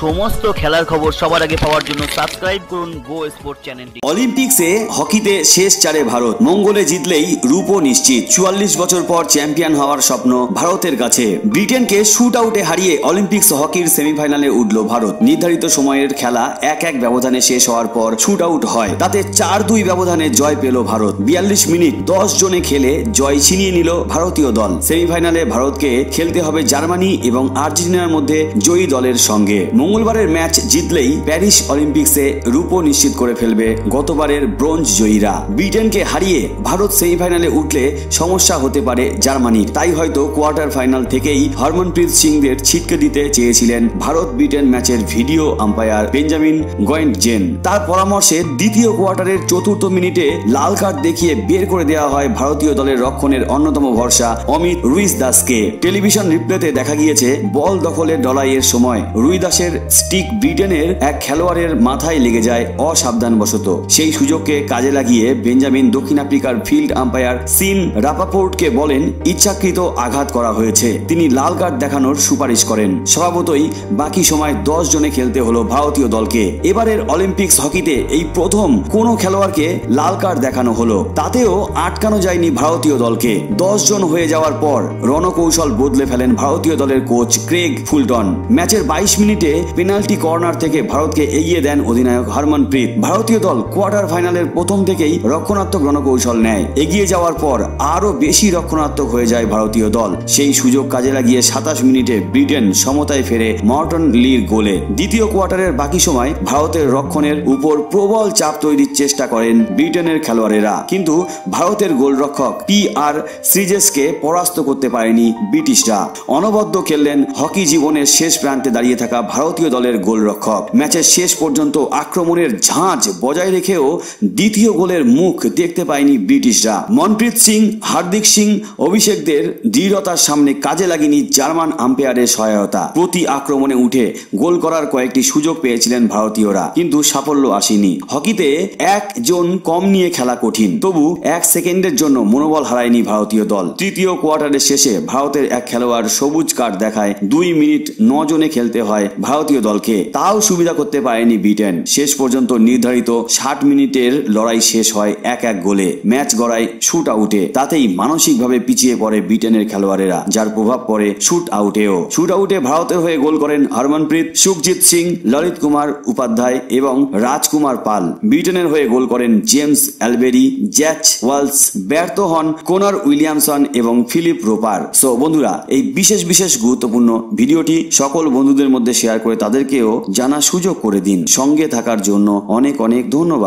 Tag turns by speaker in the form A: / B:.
A: সমস্ত খেলার খবর সবার আগে পাওয়ার জন্য সাবস্ক্রাইব করুন গো স্পোর্ট চ্যানেলটি।
B: অলিম্পিক্সে হকিতে শেষ চারে ভারত, মঙ্গলে জিতলেই রূপও নিশ্চিত। ৪৪ বছর পর চ্যাম্পিয়ন হওয়ার স্বপ্ন ভারতের কাছে। ব্রিটেনকে শুট আউটে হারিয়ে অলিম্পিক্স হকির সেমিফাইনালে উঠল ভারত। নির্ধারিত সময়ের খেলা ১-১ ব্যবধানে শেষ হওয়ার পর শুট আউট হয়, তাতে ৪-২ ব্যবধানে জয় পেল ভারত। ৪২ মিনিট ১০ জনে খেলে জয় ছিনিয়ে নিল ভারতীয় দল। সেমিফাইনালে ভারতকে খেলতে হবে জার্মানি এবং আর্জেন্টিনার মধ্যে জয়ী দলের সঙ্গে। মঙ্গলবারের ম্যাচ জিতলেই প্যারিস অলিম্পিক্সে রূপও নিশ্চিত করে ফেলবে গতবারের ব্রোঞ্জ জয়ীরা। ব্রিটেনকে হারিয়ে ভারত সেমিফাইনালে উঠলে সমস্যা হতে পারে জার্মানির। তাই হয়তো কোয়ার্টার ফাইনাল থেকেই হরমনপ্রীত সিংদের ছিটকে দিতে চেয়েছিলেন ভারত ব্রিটেন ম্যাচের ভিডিও আম্পায়ার বেঞ্জামিন গয়েন্টজেন। তার পরামর্শে দ্বিতীয় কোয়ার্টারের ৪র্থ মিনিটে লাল কার্ড দেখিয়ে বের করে দেওয়া হয় ভারতীয় দলের রক্ষণের অন্যতম ভরসা অমিত রুইদাসকে। টেলিভিশন রিপ্লেতে দেখা গিয়েছে বল দখলের লড়াইয়ের সময় রুইদাসের স্টিক ব্রিটেনের এক খেলোয়াড়ের মাথায় লেগে যায় অসাবধানবশত। সেই সুযোগকে কাজে লাগিয়ে বেঞ্জামিন দক্ষিণ আফ্রিকার ফিল্ড আম্পায়ার সিন রাপাপোর্টকে বলেন ইচ্ছাকৃত আঘাত করা হয়েছে। তিনি লাল কার্ড দেখানোর সুপারিশ করেন। স্বভাবতই বাকি সময় ১০ জনে খেলতে হলো ভারতীয় দলকে। এবারের অলিম্পিক্স হকিতে এই প্রথম কোনো খেলোয়াড়কে লাল কার্ড দেখানো হলো, তাতেও আটকানো যায়নি ভারতীয় দলকে। ১০ জন হয়ে যাওয়ার পর রণকৌশল বদলে ফেলেন ভারতীয় দলের কোচ ক্রেগ ফুলটন। ম্যাচের ২২ মিনিটে পেনাল্টি কর্নার থেকে ভারতকে এগিয়ে দেন অধিনায়ক হরমনপ্রীত। ভারতীয় দল কোয়ার্টার ফাইনালের প্রথম থেকেই রক্ষণাত্মক রণকৌশল নেয়। এগিয়ে যাওয়ার পর আরো বেশি রক্ষণাত্মক হয়ে যায় ভারতীয় দল। সেই সুযোগ কাজে লাগিয়ে ২৭ মিনিটে ব্রিটেন সমতায় ফেরে মর্টন লির গোলে। দ্বিতীয় কোয়ার্টারের বাকি সময় ভারতের রক্ষণের উপর প্রবল চাপ তৈরির চেষ্টা করেন ব্রিটেনের খেলোয়াড়েরা, কিন্তু ভারতের গোলরক্ষক PR সিজেসকে পরাস্ত করতে পারেনি ব্রিটিশরা। অনবদ্য খেললেন হকি জীবনের শেষ প্রান্তে দাঁড়িয়ে থাকা ভারতীয় দলের গোলরক্ষক। ম্যাচের শেষ পর্যন্ত আক্রমণের ঝাঁজ বজায় রেখেও দ্বিতীয় গোলের মুখ দেখতে পায়নি ব্রিটিশরা। মনপ্রীত সিং, হার্দিক সিং, অভিষেকদের দৃঢ়তার সামনে কাজে লাগেনি জার্মান আম্পায়ারের সহায়তা। প্রতি আক্রমণে উঠে গোল করার কয়েকটি সুযোগ পেয়েছিলেন ভারতীয়রা, কিন্তু সাফল্য আসেনি। হকিতে একজন কম নিয়ে খেলা কঠিন, তবু ১ সেকেন্ডের জন্য মনোবল হারায়নি ভারতীয় দল। তৃতীয় কোয়ার্টারের শেষে ভারতের এক খেলোয়াড় সবুজ কার্ড দেখায় ২ মিনিট ৯ জনে খেলতে হয় ভারতীয় দলকে। তাও সুবিধা করতে পারেনি ব্রিটেন। শেষ পর্যন্ত নির্ধারিত ৬০ মিনিটের লড়াই শেষ হয় ১-১ গোলে। ম্যাচ গড়ায় শুট আউটে। তাতেই মানসিকভাবে পিছিয়ে পড়ে ব্রিটেনের খেলোয়াড়েরা, যার প্রভাব পড়ে শুট আউটেও। শুট আউটে ভারতের হয়ে গোল করেন হরমনপ্রীত, সুখজিৎ সিং, ললিত কুমার উপাধ্যায় এবং রাজকুমার পাল। ব্রিটেনের হয়ে গোল করেন জেমস অ্যালবেরি, জ্যাক ওয়ালস। ব্যর্থ হন কোনার উইলিয়ামসন এবং ফিলিপ রোপার। সো বন্ধুরা, এই বিশেষ গুরুত্বপূর্ণ ভিডিওটি সকল বন্ধুদের মধ্যে শেয়ার করে তাদেরকেও জানার সুযোগ করে দিন। সঙ্গে থাকার জন্য অনেক ধন্যবাদ।